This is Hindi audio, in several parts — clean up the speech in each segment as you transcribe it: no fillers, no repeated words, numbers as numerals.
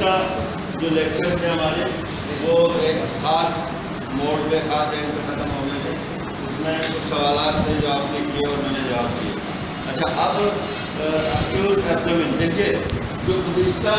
गुज़िश्ता जो लेक्चर थे हमारे वो एक ख़ास मोड पे ख़ास एंड पे ख़त्म हो गए थे। उसमें कुछ सवाल थे जो आपने किए और मैंने जवाब दिए। अच्छा, अब एक्यूट एब्डोमेन देखिए, जो गुज़िश्ता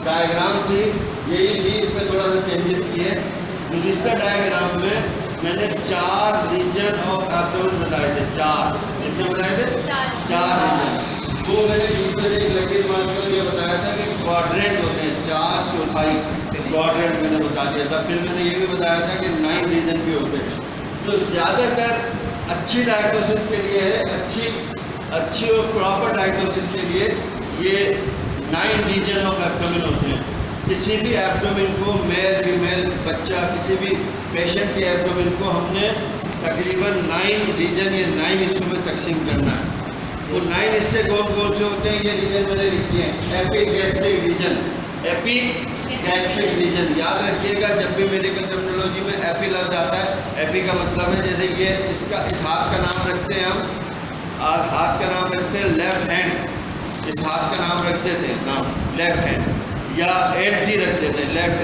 डायग्राम थी यही थी, इसमें थोड़ा सा चेंजेस किए। गुज़िश्ता डायग्राम में मैंने 4 रीजन ऑफ एब्डोमेन बताए थे। 4 कितने बताए थे? 4 रीजन। वो मैंने दूसरे एक लकीर मार कर ये बताया था कि क्वाड्रेंट होते हैं, 4 चौथाई क्वाड्रेंट मैंने बता दिया था। फिर मैंने ये भी बताया था कि 9 रीजन भी होते हैं। तो ज़्यादातर अच्छी डायग्नोसिस के लिए है, अच्छी और प्रॉपर डायग्नोसिस के लिए ये 9 रीजन ऑफ एब्डोमेन होते हैं। किसी भी एब्डोमेन को, मेल फीमेल बच्चा, किसी भी पेशेंट के एब्डोमेन को हमने तकरीबन 9 रीजन या 9 हिस्सों में तकसीम करना है। वो 9 हिस्से कौन कौन से होते हैं ये रीजन मैंने लिखे हैं। एपीगैस्ट्रिक रीजन, एपीगैस्ट्रिक रीजन याद रखिएगा। जब भी मेडिकल टर्मिनोलॉजी में एपी लफ्ज आता है, एपी का मतलब है जैसे ये इसका इस हाथ का नाम रखते हैं हम, और हाथ का नाम रखते हैं लेफ्ट हैंड। इस हाथ का नाम रख देते हैं नाम लेफ्ट हैंड, या LT रख देते हैं left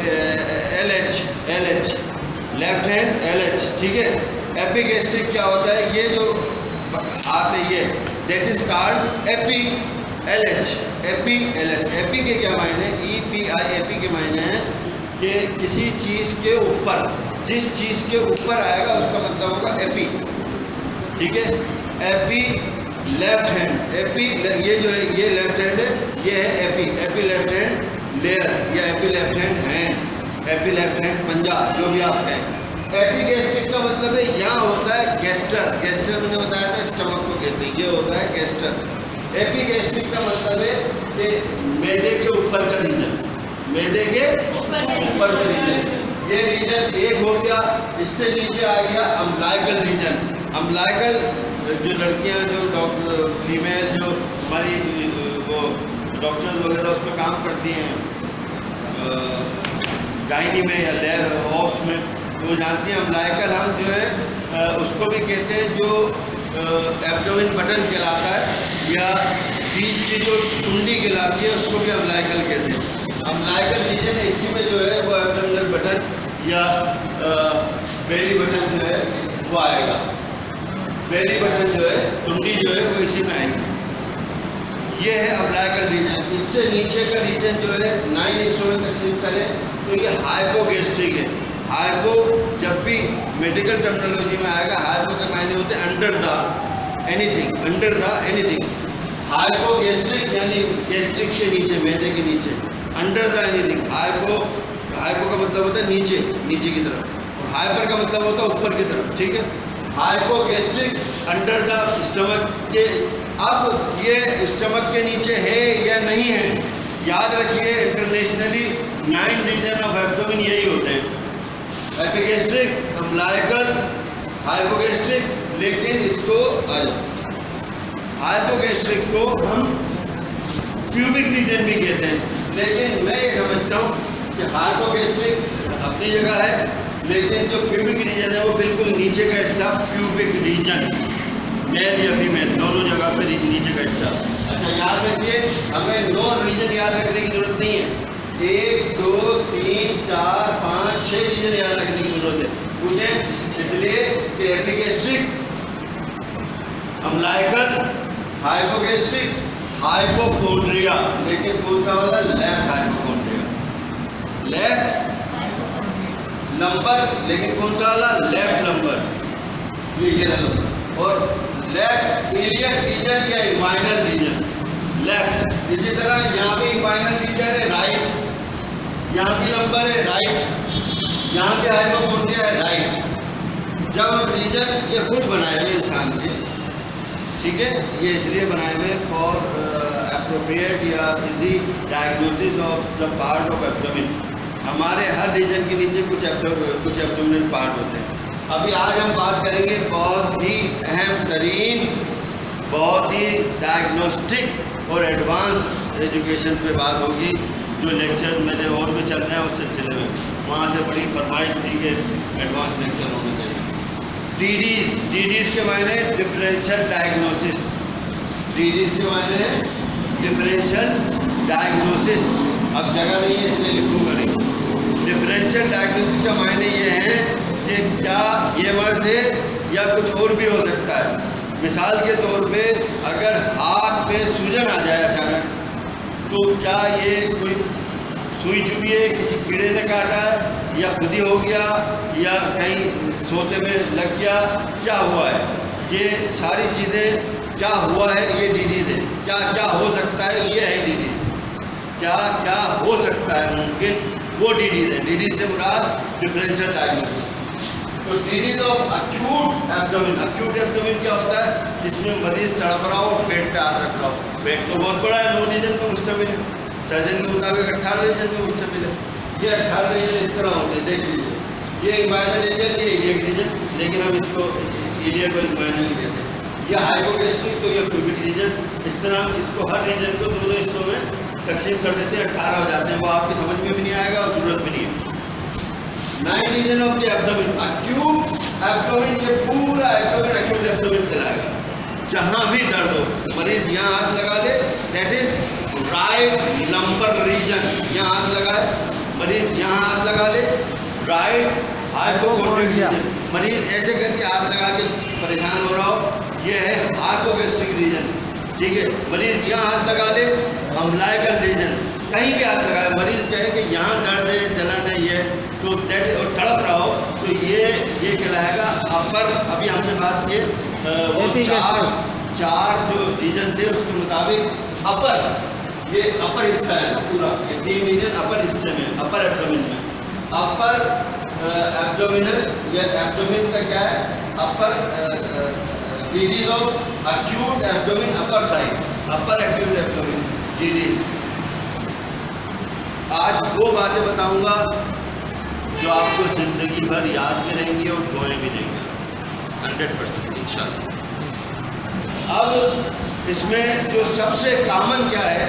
LH left hand LH, ठीक है। एपीगैस्ट्रिक क्या होता है? ये जो हाथ है ये that is called AP LH। AP के क्या मायने? EPI एपी के मायने हैं कि किसी चीज़ के ऊपर, जिस चीज़ के ऊपर आएगा उसका मतलब होगा एपी, ठीक है। एपी लेफ्ट हैंड, एपी ये जो है ये लेफ्ट हैंड है, ये है एपी लेफ्ट हैंड लेयर, या AP left hand AP left hand पंजा, जो भी आप हैं। एपीगैस्ट्रिक का मतलब है यहाँ होता है गैस्टर मैंने बताया था स्टमक को कहते हैं, ये होता है गैस्टर। एपीगैस्ट्रिक का मतलब है कि मैदे के ऊपर का रीजन, मैदे के ऊपर का रीजन। ये रीजन एक हो गया। इससे नीचे आ गया अम्बलाइकल रीजन। अम्बलाइकल जो लड़कियाँ, जो डॉक्टर फीमेल जो हमारी वो डॉक्टर्स वगैरह उसमें काम करती हैं, गायनी में या लैब ऑप्स में, वो जानती हैं। अम्बलाइकल हम जो है उसको भी कहते हैं जो एब्डोमेन बटन कहलाता है, या बीच की जो कुंडी कहलाती है उसको भी अम्बलाइकल कहते हैं। अम्बलाइकल रीजन है, इसी में जो है वो एब्डोमिनल बटन या बेली बटन जो है वो आएगा। बेली बटन जो है, कुंडी जो है वो इसी में आएगी। ये है अम्बलाइकल रीजन। इससे नीचे का रीजन जो है 9 हिस्सों में तकसीम करें तो ये हाइपोगैस्ट्रिक है। हाइपो जब भी मेडिकल टर्मिनोलॉजी में आएगा, हाइपो के मायने होते हैं under the anything, under the anything. Hypogastric यानी गैस्ट्रिक के नीचे, मैदे के नीचे, अंडर द एनीथिंग। हाइपो का मतलब होता है नीचे, नीचे की तरफ, और हाइपर का मतलब होता है ऊपर की तरफ, ठीक है। हाइपोगैस्ट्रिक अंडर द स्टमक के। अब ये स्टमक के नीचे है या नहीं है, याद रखिए इंटरनेशनली 9 रीजन ऑफ एब्डोमेन यही होते हैं, एपीगैस्ट्रिक, अम्बलाइकल, हाइपोगैस्ट्रिक। लेकिन इसको हाइपोगैस्ट्रिक को हम प्यूबिक रीजन भी कहते हैं, लेकिन मैं ये समझता हूँ कि हाइपोगैस्ट्रिक अपनी जगह है, लेकिन जो प्यूबिक रीजन है वो बिल्कुल नीचे का हिस्सा, प्यूबिक रीजन, मेल या फीमेल दोनों जगह पे नीचे का हिस्सा। अच्छा, याद रखिए, हमें 9 रीजन याद रखने की जरूरत नहीं है। 1 2 3 4 5 6 रीजन याद रखने की जरूरत है। पूछें इसलिए कि एपीगैस्ट्रिक, अम्बलाइकल, हाइपोगैस्ट्रिक, हाइपोकोंड्रिया, लेकिन कौन सा वाला? लेफ्ट हाइपोकोंड्रिया, लेफ्ट लंबर, लेकिन कौन सा वाला? लेफ्ट लंबर, ये लंबर। और लेफ्ट इलियक रीजन या इन्वाइनल रीजन, लेफ्ट। इसी तरह यहाँ भी इन्वाइनल रीजन है, राइट। यहाँ भी लंबर है, राइट। यहाँ भी हाइपोकोंड्रिया है, राइट। जब हम रीजन ये खुद बनाए हुए इंसान के, ठीक है, ये इसलिए बनाए हुए फॉर एप्रोप्रिएट या easy diagnosis of the part of abdomen. हमारे हर रीजन के नीचे कुछ एब्डोमिनल पार्ट होते हैं। अभी आज हम बात करेंगे बहुत ही अहम तरीन, बहुत ही डायग्नोस्टिक और एडवांस एजुकेशन पे बात होगी, जो लेक्चर मेरे और भी चल रहे हैं उस सिलसिले में। वहाँ से बड़ी फरमाइश थी कि एडवांस लेक्चर होने चाहिए। DDs के मायने डिफरेंशियल डायग्नोसिस, DDs के मायने डिफरेंशियल डायग्नोसिस। अब जगह नहीं है इसलिए लिखूंगा नहीं। डिफरेंशियल डायग्नोसिस का मायने ये है कि क्या ये मर्ज है या कुछ और भी हो सकता है। मिसाल के तौर पे अगर हाथ पे सूजन आ जाए अचानक, तो क्या ये कोई सुई चुभी है, किसी कीड़े ने काटा है, या खुद ही हो गया, या कहीं सोते में लग गया, क्या हुआ है, ये सारी चीज़ें क्या हुआ है ये डिजीज है। क्या क्या हो सकता है ये है डिजीज, क्या क्या हो सकता है मुमकिन वो डिजीज है। डिजीज से मुराद डिफरेंशियल डायग्नोसिस। तो disease of acute abdomen, acute abdomen क्या होता है, जिसमें मरीज तड़प रहा हो, पेट पे हाथ रख रहा हो। पेट तो बहुत बड़ा है, 9 रीजन पर मुश्तमिल है, सर्जन के मुताबिक 18 रीजन पर मुश्तमिल है। ये 18 रीजन इस तरह होते हैं, देख लीजिए, ये इमाइनल रीजन, ये इलियक रीजन, लेकिन हम इसको इलियक और इमाइनल नहीं देते। ये हाइपोगैस्ट्रिक, तो ये क्यूबिक रीजन, इस तरह इसको हर रीजन को 2-2 हिस्सों में तकसीम कर देते हैं, 18 हो जाते हैं। वो आपकी समझ में भी नहीं आएगा और जरूरत भी नहीं है। 9 region of the abdomen, acute abdomen, ये पूरा एब्डोमेन अक्यूट एब्डोमेन कहलाएगा। जहाँ भी दर्द हो, मरीज यहाँ हाथ लगा ले, that is right lumbar region, यहाँ हाथ लगाए, मरीज यहाँ हाथ लगा ले, राइट हाइपोकोंड्रिक रीजन, मरीज ऐसे करके हाथ लगा के परेशान हो रहा हो, ये है हाइपोगैस्ट्रिक रीजन, ठीक है। मरीज यहाँ हाथ लगा ले, अम्लाइकल रीजन, कहीं भी हाथ लगाए, मरीज कहे कि यहाँ दर्द है, जलन है, ये तो और तड़प रहा हो, तो ये कहलाएगा अपर। अभी हमने बात की वो चार जो रीजन थे उसके मुताबिक अपर, ये अपर हिस्सा है पूरा, ये 3 रीजन अपर हिस्से में, अपर एब्डोमेन में। अपर एब्डोमिनल, ये एब्डोमेन का क्या है, upper disease of acute abdomen upper side, upper acute abdomen disease. आज वो बातें बताऊंगा जो आपको ज़िंदगी भर याद भी रहेंगी और भूलें भी देंगे 100% इंशाल्लाह। अब इसमें जो सबसे कॉमन क्या है,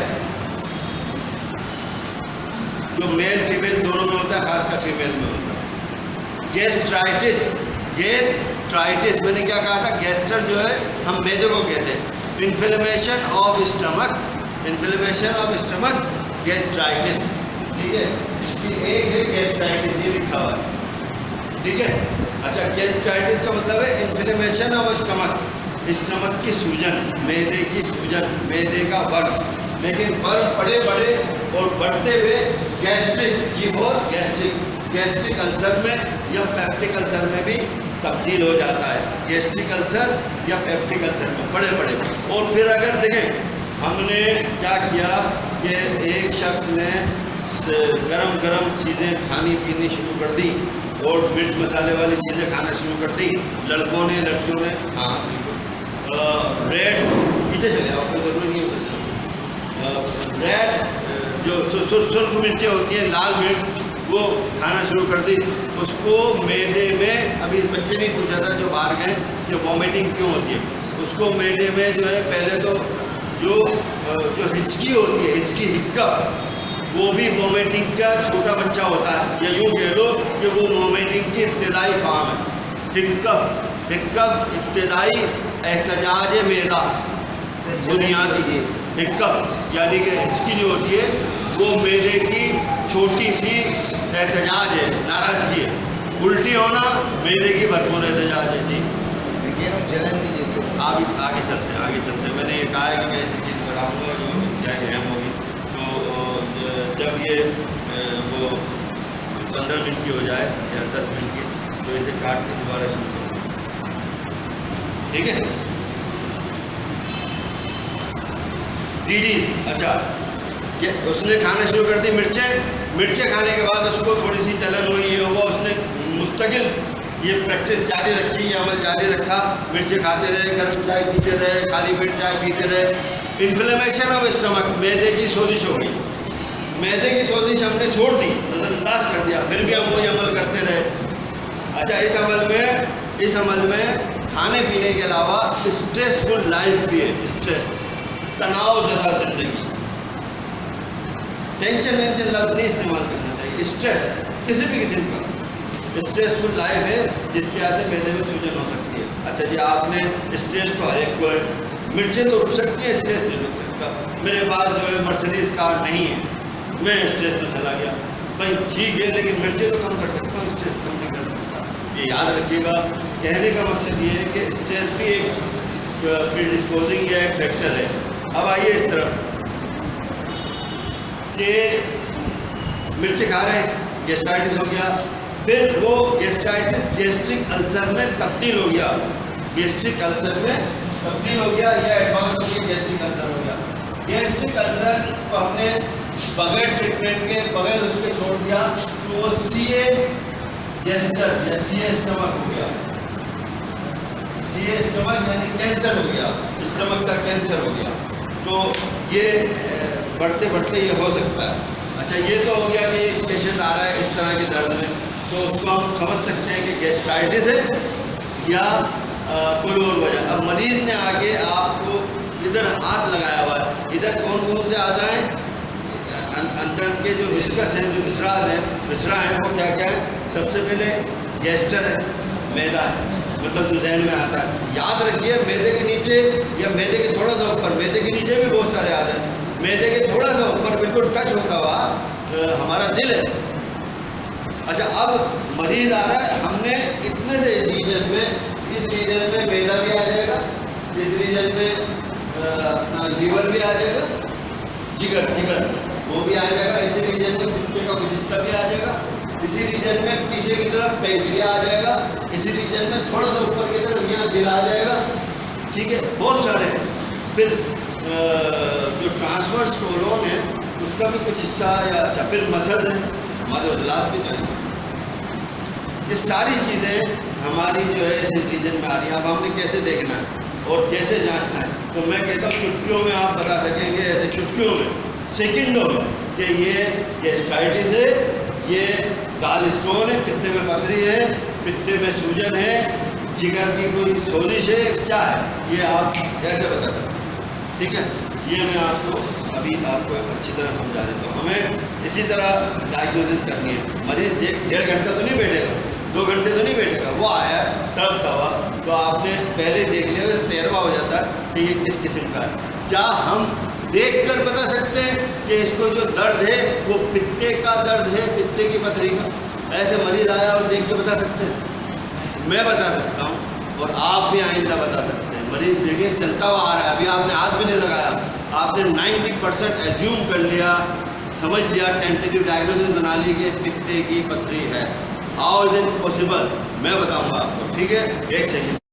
जो मेल फीमेल दोनों में होता है, खासकर फीमेल में होता है, गैस्ट्राइटिस। गैस्ट्राइटिस मैंने क्या कहा था, गैस्टर जो है हम मैदे को कहते हैं। Inflammation of stomach, inflammation of stomach, gastritis, ठीक है। इसकी एक है गैस्ट्राइटिस, ये लिखा हुआ है, ठीक है। अच्छा, गैस्ट्राइटिस का मतलब है इन्फ्लेमेशन ऑफ स्टमक की सूजन, मैदे की सूजन, मैदे का वर्ग, लेकिन वर्ग बड़े और बढ़ते हुए गैस्ट्रिक, जीभ और गैस्ट्रिक अल्सर में या पेप्टिक अल्सर में भी तब्दील हो जाता है। गैस्ट्रिक अल्सर या पेप्टिक अल्सर में बड़े। और फिर अगर देखें, हमने क्या किया कि एक शख्स ने गरम चीज़ें खानी पीनी शुरू कर दी और मिर्च मसाले वाली चीज़ें खाना शुरू कर दी, लड़कों ने लड़कियों ने, हाँ ब्रेड, पीछे चले आओ, कोई ज़रूरी नहीं होता, ब्रेड जो सुर्ख मिर्चें होती हैं, लाल मिर्च, वो खाना शुरू कर दी। उसको मैदे में, अभी बच्चे नहीं पूछा था जो बाहर गए कि वॉमिटिंग क्यों होती है, उसको मैदे में जो है पहले तो जो हिचकी होती है, हिचकी, हिक्कप, वो भी वॉमिटिंग का छोटा बच्चा होता है, या यूँ कह लो कि वो वॉमिटिंग की इब्तिदाई फार्म है। हिक्कप इब्तिदाई एहतजाज मैदा, बुनियादी हिक्कप यानी कि हिचकी जो होती है वो मैदे की छोटी सी एहतजाज है, नाराज़गी है। उल्टी होना मैदे की भरपूर एहतजाज है। जी जलन की जैसे आगे चलते मैंने ये कहा है कि ऐसी चीज़ बढ़ाऊँगा जो क्या अहम होगी। तो जब ये वो 15 मिनट की हो जाए या 10 मिनट की, तो इसे काट के दोबारा शुरू करूँगा, ठीक है। डीडी, अच्छा, ये उसने खाना शुरू कर दी मिर्चें खाने के बाद उसको थोड़ी सी जलन हुई, ये हुआ, उसने मुस्तकिल ये प्रैक्टिस जारी रखी, ये अमल जारी रखा, मिर्चें खाते रहे, गर्म चाय पीते रहे, खाली पेट चाय पीते रहे। इन्फ्लेमेशन ऑफ स्टमक, मैदे की सोजिश हो गई, मैदे की सोजिश हमने छोड़ दी, नज़रअंदाज कर दिया, फिर भी हम वही अमल करते रहे। अच्छा, इस अमल में खाने पीने के अलावा स्ट्रेसफुल लाइफ भी है, स्ट्रेस, तनाव ज़्यादा ज़िंदगी, टेंशन लफ्ज़ नहीं इस्तेमाल करना चाहिए। स्ट्रेस किसी भी किस्म का स्ट्रेसफुल लाइफ है जिसके वजह से मैदे में सूजन हो सकती है। अच्छा जी, आपने स्ट्रेस को हर एक को है, मिर्चें तो रुक सकती है, स्ट्रेस नहीं रुक सकता। मेरे पास जो है मर्सिडीज़ कार नहीं है, मैं स्ट्रेस में चला गया। भाई ठीक है, लेकिन मिर्ची तो कम कर सकता हूँ, स्ट्रेस कम नहीं कर सकता। ये याद रखिएगा। कहने का मकसद ये है कि स्ट्रेस भी एक प्रीडिस्पोजिंग या एक फैक्टर है। अब आइए इस तरफ कि मिर्ची खा रहे हैं, गैस्ट्राइटिस हो गया, फिर वो गैस्ट्राइटिस गैस्ट्रिक अल्सर में तब्दील हो गया, गैस्ट्रिक अल्सर में तब्दील हो गया, या एडवांस होकर गैस्ट्रिक अल्सर हो गया। गैस्ट्रिक अल्सर को हमने बगैर ट्रीटमेंट के, बगैर उसके छोड़ दिया, तो वो सीए गैस्टर या सीए स्टमक हो गया। सीए स्टमक यानी कैंसर हो गया, स्टमक का कैंसर हो गया। तो ये बढ़ते बढ़ते ये हो सकता है। अच्छा, ये तो हो गया कि पेशेंट आ रहा है इस तरह के दर्द में, तो उसको हम समझ सकते हैं कि गैस्ट्राइटिस है या कोई और वजह। अब मरीज़ ने आके आपको इधर हाथ लगाया हुआ है, इधर कौन कौन से आ जाएँ, अंदर के जो विस्कस हैं, जो विसरा है, वो क्या क्या है? सबसे पहले गैस्टर है, मैदा है, मतलब जो जहन में आता है। याद रखिए, मैदे के नीचे या मैदे के थोड़ा सा ऊपर, मैदे के नीचे भी बहुत सारे आते हैं, मैदे के थोड़ा सा ऊपर बिल्कुल टच होता हुआ हमारा दिल है। अच्छा, अब मरीज आ रहा है, हमने इतने से रीजन में, इस रीजन में मैदा भी आ जाएगा, इस रीजन में अपना लीवर भी आ जाएगा, जिगर वो भी आ जाएगा, इसी रीजन में कुत्ते का कुछ हिस्सा भी आ जाएगा, इसी रीजन में पीछे की तरफ पैंक्रिया आ जाएगा, इसी रीजन में थोड़ा सा ऊपर की तरफ यहाँ दिल आ जाएगा। ठीक है, बहुत सारे हैं। फिर जो ट्रांसवर्स कोलोन है उसका भी कुछ हिस्सा, या अच्छा, फिर मसल है, हमारे उजलात भी तो हैं। ये सारी चीज़ें हमारी जो है इस रीजन में आ रही हैं। अब हमने कैसे देखना है और कैसे जांचना है, तो मैं कहता हूँ चुटकियों में आप बता सकेंगे, ऐसे चुटकियों में, सेकंडों में, कि ये गैस्ट्राइटिस है, ये गाल स्टोन है, पित्ते में पथरी है, पित्ते में सूजन है, जिगर की कोई सोजिश है, क्या है, ये आप कैसे बता सकते हैं? ठीक है, ये मैं आपको अभी अच्छी तरह समझा देता हूँ। हमें इसी तरह डायग्नोसिस करनी है। मरीज 1.5 घंटा तो नहीं बैठेगा, 2 घंटे तो नहीं बैठेगा, वो आया है तड़पता हुआ, तो आपने पहले देख लिया, तजर्बा हो जाता है कि ये किस किस्म का है। क्या हम देखकर बता सकते हैं कि इसको जो दर्द है वो पित्ते का दर्द है, पित्ते की पथरी का? ऐसे मरीज आया और देख के बता सकते हैं? मैं बता सकता हूँ, और आप भी आइंदा बता सकते हैं। मरीज देखिए चलता हुआ आ रहा है, अभी आपने हाथ भी नहीं लगाया, आपने 90% एज्यूम कर लिया, समझ लिया, टेंटेटिव डायग्नोसिस बना ली कि पित्ते की पथरी है। How is it possible? मैं बताऊंगा आपको। ठीक है, एक सेकंड।